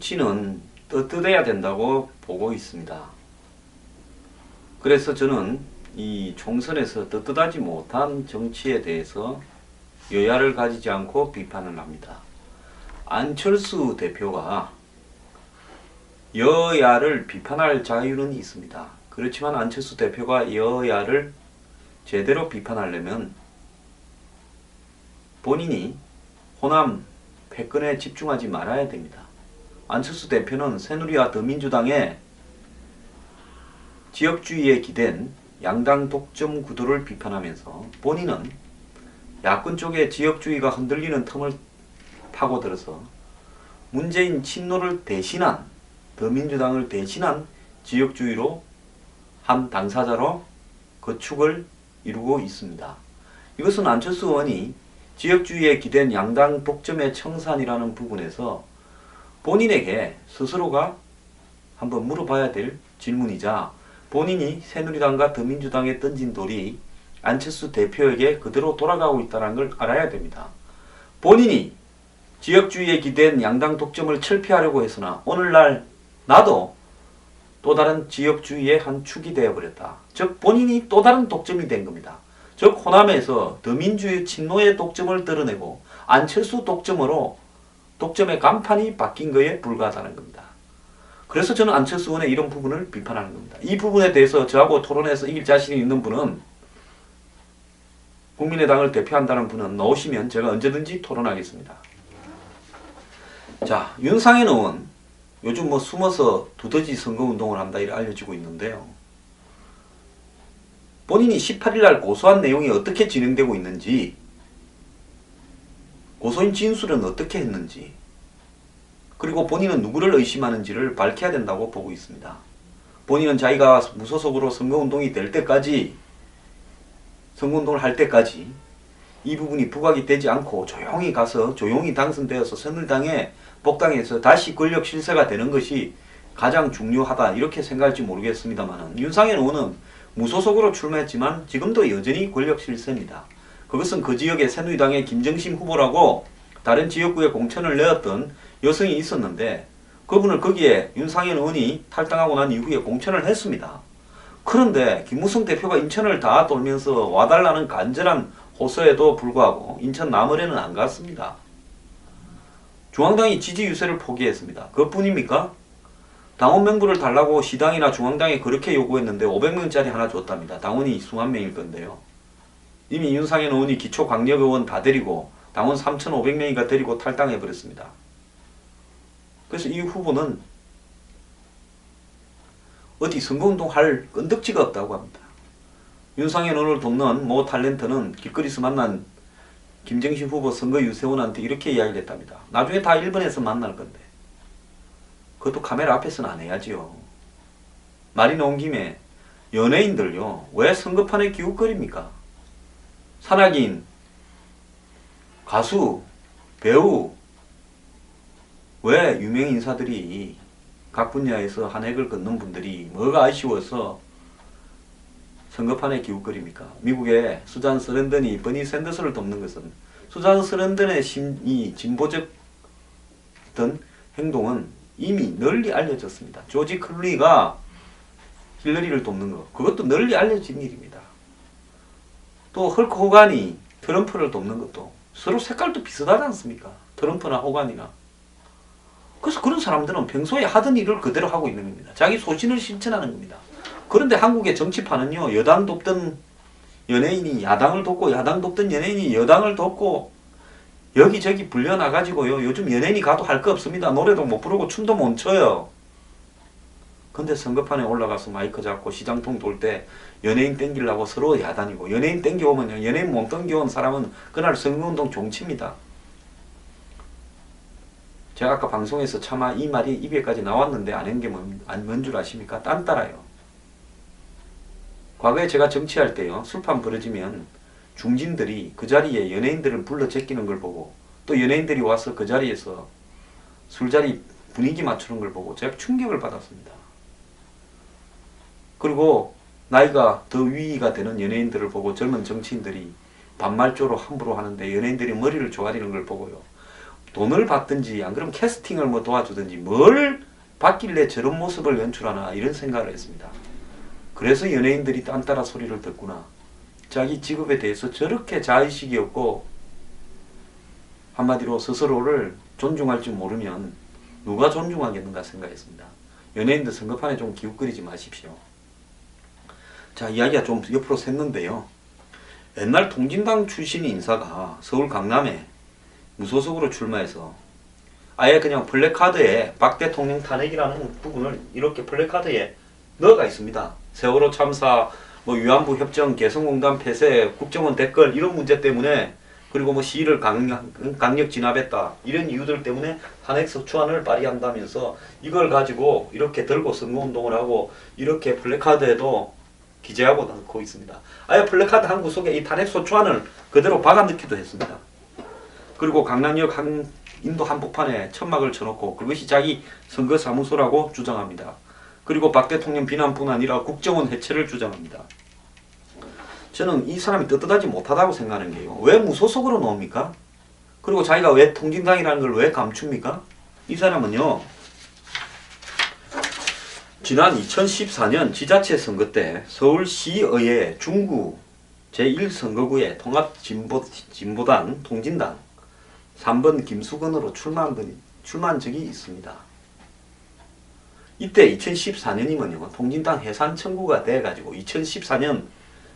정치는 떳떳해야 된다고 보고 있습니다. 그래서 저는 이 총선에서 떳떳하지 못한 정치에 대해서 여야를 가지지 않고 비판을 합니다. 안철수 대표가 여야를 비판할 자유는 있습니다. 그렇지만 안철수 대표가 여야를 제대로 비판하려면 본인이 호남 패권에 집중하지 말아야 됩니다. 안철수 대표는 새누리와 더민주당의 지역주의에 기댄 양당 독점 구도를 비판하면서 본인은 야권 쪽의 지역주의가 흔들리는 틈을 파고들어서 문재인 친노를 대신한 더민주당을 대신한 지역주의로 한 당사자로 거축을 이루고 있습니다. 이것은 안철수 의원이 지역주의에 기댄 양당 독점의 청산이라는 부분에서 본인에게 스스로가 한번 물어봐야 될 질문이자 본인이 새누리당과 더민주당에 던진 돌이 안철수 대표에게 그대로 돌아가고 있다는 걸 알아야 됩니다. 본인이 지역주의에 기댄 양당 독점을 철폐하려고 했으나 오늘날 나도 또 다른 지역주의의 한 축이 되어버렸다. 즉 본인이 또 다른 독점이 된 겁니다. 즉 호남에서 더민주의 친노의 독점을 드러내고 안철수 독점으로 독점의 간판이 바뀐 것에 불과하다는 겁니다. 그래서 저는 안철수 의원의 이런 부분을 비판하는 겁니다. 이 부분에 대해서 저하고 토론해서 이길 자신이 있는 분은 국민의당을 대표한다는 분은 나오시면 제가 언제든지 토론하겠습니다. 자, 윤상현 의원 요즘 뭐 숨어서 두더지 선거운동을 한다 이렇게 알려지고 있는데요. 본인이 18일날 고소한 내용이 어떻게 진행되고 있는지, 고소인 진술은 어떻게 했는지, 그리고 본인은 누구를 의심하는지를 밝혀야 된다고 보고 있습니다. 본인은 자기가 무소속으로 선거운동이 될 때까지, 선거운동을 할 때까지 이 부분이 부각이 되지 않고 조용히 가서 조용히 당선되어서 새누리당에 복당해서 다시 권력 실세가 되는 것이 가장 중요하다 이렇게 생각할지 모르겠습니다만 윤상현 의원은 무소속으로 출마했지만 지금도 여전히 권력 실세입니다. 그것은 그 지역의 새누리당의 김정심 후보라고 다른 지역구에 공천을 내었던 여성이 있었는데 그분을 거기에 윤상현 의원이 탈당하고 난 이후에 공천을 했습니다. 그런데 김무성 대표가 인천을 다 돌면서 와달라는 간절한 호소에도 불구하고 인천 남원에는 안 갔습니다. 중앙당이 지지 유세를 포기했습니다. 그것뿐입니까? 당원 명부를 달라고 시당이나 중앙당에 그렇게 요구했는데 500명짜리 하나 줬답니다. 당원이 21명일 건데요. 이미 윤상현 의원이 기초광역의원 다 데리고 당원 3,500명인가 데리고 탈당해버렸습니다. 그래서 이 후보는 어디 선거운동 할 끈덕지가 없다고 합니다. 윤상현 의원을 돕는 모 탤런트는 길거리에서 만난 김정신 후보 선거 유세원한테 이렇게 이야기를 했답니다. 나중에 다 1번에서 만날 건데 그것도 카메라 앞에서는 안 해야지요. 말이 나온 김에 연예인들요 왜 선거판에 기웃거립니까? 산악인, 가수, 배우 왜 유명 인사들이 각 분야에서 한 획을 긋는 분들이 뭐가 아쉬워서 선거판에 기웃거립니까? 미국의 수잔 서랜든이 버니 샌더스를 돕는 것은 수잔 서랜든의 이 진보적 어떤 행동은 이미 널리 알려졌습니다. 조지 클루니가 힐러리를 돕는 것 그것도 널리 알려진 일입니다. 또 헐크 호간이 트럼프를 돕는 것도 서로 색깔도 비슷하지 않습니까? 트럼프나 호간이나. 그래서 그런 사람들은 평소에 하던 일을 그대로 하고 있는 겁니다. 자기 소신을 실천하는 겁니다. 그런데 한국의 정치판은요 여당 돕던 연예인이 야당을 돕고 야당 돕던 연예인이 여당을 돕고 여기저기 불려나가지고요 요즘 연예인이 가도 할 거 없습니다. 노래도 못 부르고 춤도 못 춰요. 근데 선거판에 올라가서 마이크 잡고 시장통 돌 때 연예인 땡기려고 서로 야단이고 연예인 땡겨오면 연예인 못 땡겨온 사람은 그날 선거운동 종칩니다. 제가 아까 방송에서 차마 이 말이 입에까지 나왔는데 안 한 게 뭔 줄 아십니까? 딴따라요. 과거에 제가 정치할 때요 술판 벌어지면 중진들이 그 자리에 연예인들을 불러 제끼는 걸 보고 또 연예인들이 와서 그 자리에서 술자리 분위기 맞추는 걸 보고 제가 충격을 받았습니다. 그리고 나이가 더 위가 되는 연예인들을 보고 젊은 정치인들이 반말조로 함부로 하는데 연예인들이 머리를 조아리는 걸 보고요 돈을 받든지 안 그러면 캐스팅을 뭐 도와주든지 뭘 받길래 저런 모습을 연출하나 이런 생각을 했습니다. 그래서 연예인들이 딴따라 소리를 듣구나. 자기 직업에 대해서 저렇게 자의식이 없고 한마디로 스스로를 존중할 줄 모르면 누가 존중하겠는가 생각했습니다. 연예인들 선거판에 좀 기웃거리지 마십시오. 자, 이야기가 좀 옆으로 샜는데요. 옛날 통진당 출신 인사가 서울 강남에 무소속으로 출마해서 아예 그냥 플래카드에 박 대통령 탄핵이라는 부분을 이렇게 플래카드에 넣어가 있습니다. 세월호 참사, 뭐 위안부 협정, 개성공단 폐쇄, 국정원 댓글 이런 문제 때문에 그리고 뭐 시위를 강력 진압했다 이런 이유들 때문에 탄핵 소추안을 발의한다면서 이걸 가지고 이렇게 들고 선거운동을 하고 이렇게 플래카드에도 기재하고 넣고 있습니다. 아예 플래카드 한 구석에 이 탄핵 소추안을 그대로 박아 넣기도 했습니다. 그리고 강남역 인도 한복판에 천막을 쳐놓고 그것이 자기 선거사무소라고 주장합니다. 그리고 박 대통령 비난뿐 아니라 국정원 해체를 주장합니다. 저는 이 사람이 떳떳하지 못하다고 생각하는 게요. 왜 무소속으로 나옵니까? 그리고 자기가 왜 통진당이라는 걸 왜 감춥니까? 이 사람은요. 지난 2014년 지자체 선거 때 서울시의회 중구 제1선거구에 통합진보당 통진당 3번 김수건으로 출마한 적이 있습니다. 이때 2014년이면요. 통진당 해산 청구가 돼가지고 2014년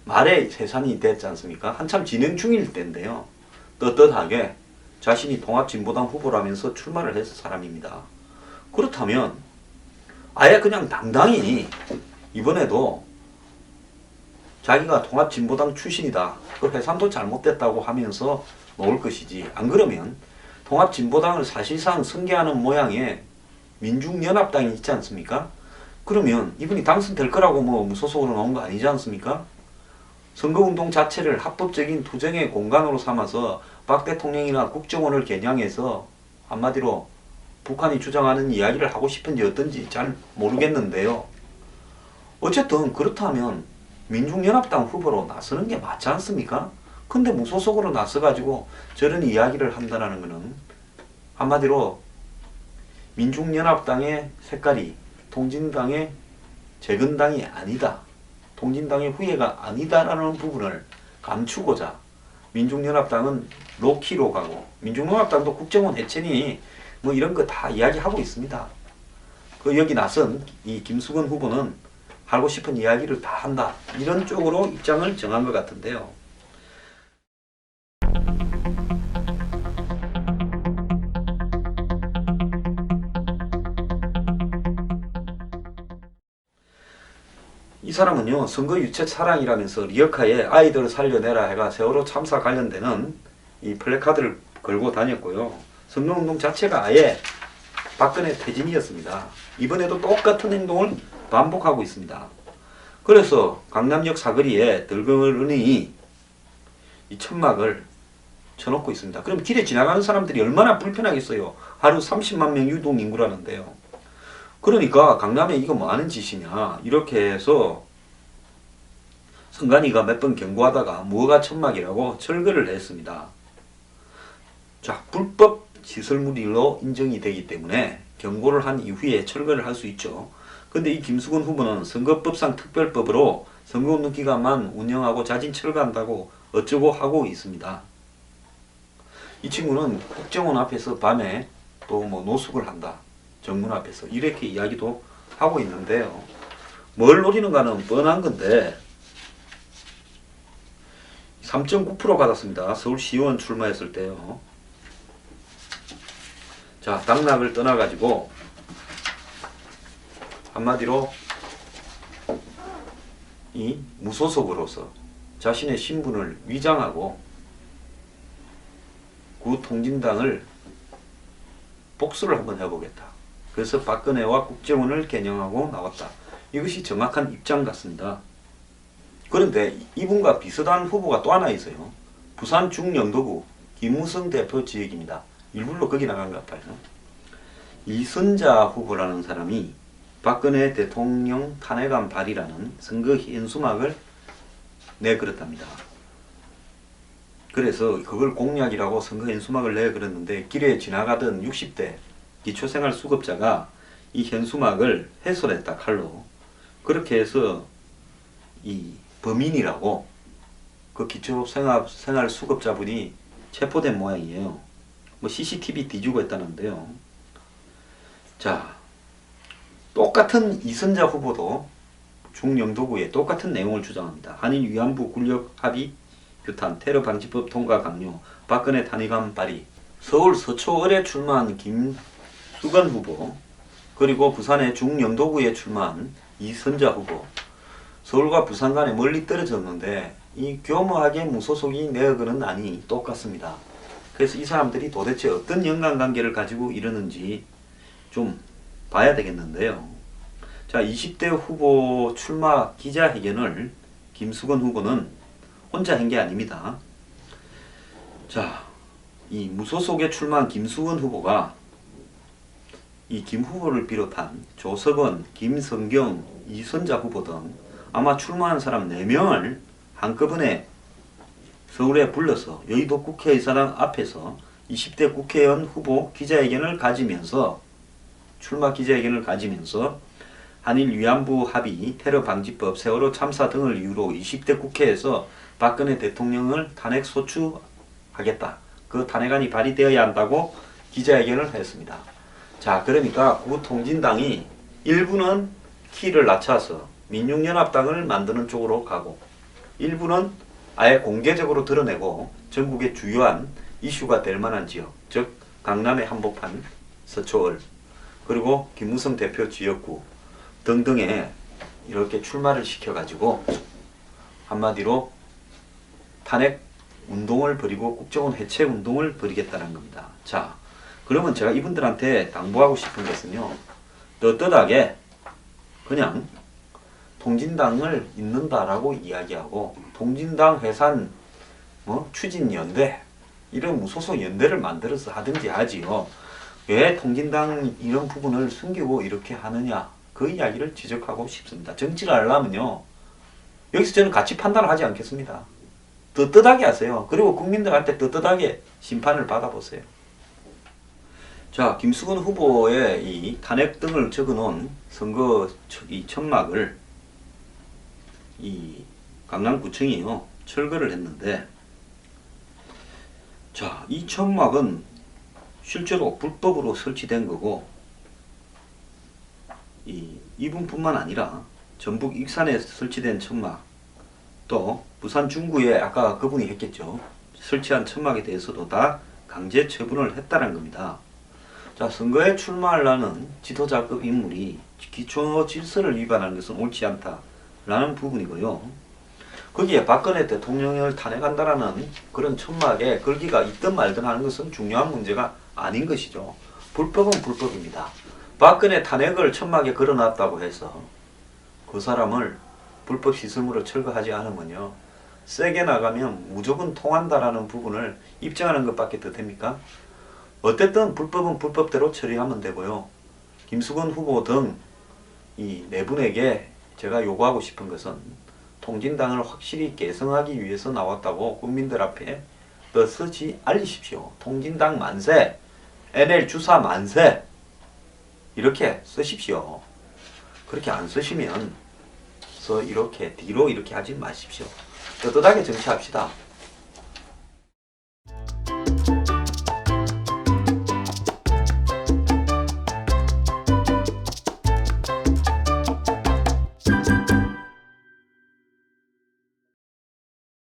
말에 해산이 됐지 않습니까? 한참 진행 중일 때인데요. 떳떳하게 자신이 통합진보당 후보라면서 출마를 했을 사람입니다. 그렇다면 아예 그냥 당당히 이번에도 자기가 통합진보당 출신이다. 그 해산도 잘못됐다고 하면서 놓을 것이지. 안 그러면 통합진보당을 사실상 승계하는 모양의 민중연합당이 있지 않습니까? 그러면 이분이 당선될 거라고 뭐 무소속으로 나온 거 아니지 않습니까? 선거운동 자체를 합법적인 투쟁의 공간으로 삼아서 박 대통령이나 국정원을 겨냥해서 한마디로 북한이 주장하는 이야기를 하고 싶은지 어떤지 잘 모르겠는데요. 어쨌든 그렇다면 민중연합당 후보로 나서는 게 맞지 않습니까? 근데 무소속으로 나서가지고 저런 이야기를 한다는 것은 한마디로 민중연합당의 색깔이 통진당의 재건당이 아니다. 통진당의 후예가 아니다라는 부분을 감추고자 민중연합당은 로키로 가고 민중연합당도 국정원 해체니 뭐 이런 거 다 이야기하고 있습니다. 그 여기 나선 이 김수건 후보는 하고 싶은 이야기를 다 한다. 이런 쪽으로 입장을 정한 것 같은데요. 이 사람은요. 선거 유책 사랑이라면서 리어카에 아이들을 살려내라 해가 세월호 참사 관련되는 이 플래카드를 걸고 다녔고요. 선거운동 자체가 아예 박근혜 퇴진이었습니다. 이번에도 똑같은 행동을 반복하고 있습니다. 그래서 강남역 사거리에 덜그러니 이 천막을 쳐놓고 있습니다. 그럼 길에 지나가는 사람들이 얼마나 불편하겠어요. 하루 30만 명 유동 인구라는데요. 그러니까 강남에 이거 뭐 하는 짓이냐 이렇게 해서 선관위가 몇 번 경고하다가 무허가 천막이라고 철거를 했습니다. 자, 불법 시설물로 인정이 되기 때문에 경고를 한 이후에 철거를 할 수 있죠. 근데 이 김수건 후보는 선거법상 특별법으로 선거운동 기간만 운영하고 자진 철거한다고 어쩌고 하고 있습니다. 이 친구는 국정원 앞에서 밤에 또 뭐 노숙을 한다. 정문 앞에서 이렇게 이야기도 하고 있는데요. 뭘 노리는가는 뻔한 건데 3.9% 받았습니다. 서울시의원 출마했을 때요. 자, 당락을 떠나가지고 한마디로 이 무소속으로서 자신의 신분을 위장하고 구 통진당을 복수를 한번 해보겠다. 그래서 박근혜와 국정원을 겨냥하고 나왔다. 이것이 정확한 입장 같습니다. 그런데 이분과 비슷한 후보가 또 하나 있어요. 부산 중영도구 김무성 대표 지역입니다. 일부러 거기 나간 것 같아요. 이선자 후보라는 사람이 박근혜 대통령 탄핵안 발의라는 선거 현수막을 내걸었답니다. 그래서 그걸 공약이라고 선거 현수막을 내 그랬는데 길에 지나가던 60대 기초생활 수급자가 이 현수막을 훼손했다 칼로. 그렇게 해서 이 범인이라고 그 기초생활 수급자분이 체포된 모양이에요. 뭐 CCTV 뒤지고 했다는데요. 자, 똑같은 이선자 후보도 중영도구에 똑같은 내용을 주장합니다. 한일 위안부 군력 합의 규탄, 테러 방지법 통과 강요, 박근혜 탄핵안 발의. 서울 서초을에 출마한 김수건 후보, 그리고 부산의 중영도구에 출마한 이선자 후보. 서울과 부산 간에 멀리 떨어졌는데 이 교묘하게 무소속이 내역은 아니 똑같습니다. 그래서 이 사람들이 도대체 어떤 연관관계를 가지고 이러는지 좀 봐야 되겠는데요. 자, 20대 후보 출마 기자회견을 김수건 후보는 혼자 한 게 아닙니다. 자, 이 무소속에 출마한 김수건 후보가 이 김 후보를 비롯한 조석원, 김성경, 이선자 후보 등 아마 출마한 사람 4명을 한꺼번에 서울에 불러서 여의도 국회의사당 앞에서 20대 국회의원 후보 기자회견을 가지면서 출마 기자회견을 가지면서 한일 위안부 합의, 테러 방지법, 세월호 참사 등을 이유로 20대 국회에서 박근혜 대통령을 탄핵 소추하겠다. 그 탄핵안이 발의되어야 한다고 기자회견을 했습니다. 자, 그러니까 구통진당이 일부는 키를 낮춰서 민중연합당을 만드는 쪽으로 가고 일부는 아예 공개적으로 드러내고 전국의 주요한 이슈가 될 만한 지역, 즉 강남의 한복판, 서초을, 그리고 김무성 대표 지역구 등등에 이렇게 출마를 시켜가지고 한마디로 탄핵 운동을 벌이고 국정원 해체 운동을 벌이겠다는 겁니다. 자, 그러면 제가 이분들한테 당부하고 싶은 것은요, 떳떳하게 그냥 통진당을 잇는다라고 이야기하고 통진당 해산 추진연대 이런 무소속 연대를 만들어서 하든지 하지요. 왜 통진당 이런 부분을 숨기고 이렇게 하느냐, 그 이야기를 지적하고 싶습니다. 정치를 하려면요, 여기서 저는 가치 판단을 하지 않겠습니다. 떳떳하게 하세요. 그리고 국민들한테 떳떳하게 심판을 받아보세요. 자, 김수건 후보의 이 탄핵 등을 적어놓은 선거 이 천막을 이 강남구청이요 철거를 했는데, 자, 이 천막은 실제로 불법으로 설치된 거고, 이분뿐만 아니라 전북 익산에 설치된 천막, 또 부산 중구에 아까 그분이 했겠죠, 설치한 천막에 대해서도 다 강제 처분을 했다는 겁니다. 자, 선거에 출마하려는 지도자급 인물이 기초 질서를 위반하는 것은 옳지 않다라는 부분이고요. 거기에 박근혜 대통령을 탄핵한다라는 그런 천막에 걸기가 있든 말든 하는 것은 중요한 문제가 아닌 것이죠. 불법은 불법입니다. 박근혜 탄핵을 천막에 걸어놨다고 해서 그 사람을 불법 시설물을 철거하지 않으면요, 세게 나가면 무조건 통한다라는 부분을 입증하는 것밖에 더 됩니까? 어쨌든 불법은 불법대로 처리하면 되고요. 김수건 후보 등 이 네 분에게 제가 요구하고 싶은 것은 통진당을 확실히 개성하기 위해서 나왔다고 국민들 앞에 떳떳이 알리십시오. 통진당 만세, NL 주사 만세, 이렇게 쓰십시오. 그렇게 안 쓰시면 이렇게 뒤로 이렇게 하지 마십시오. 떳떳하게 정치합시다.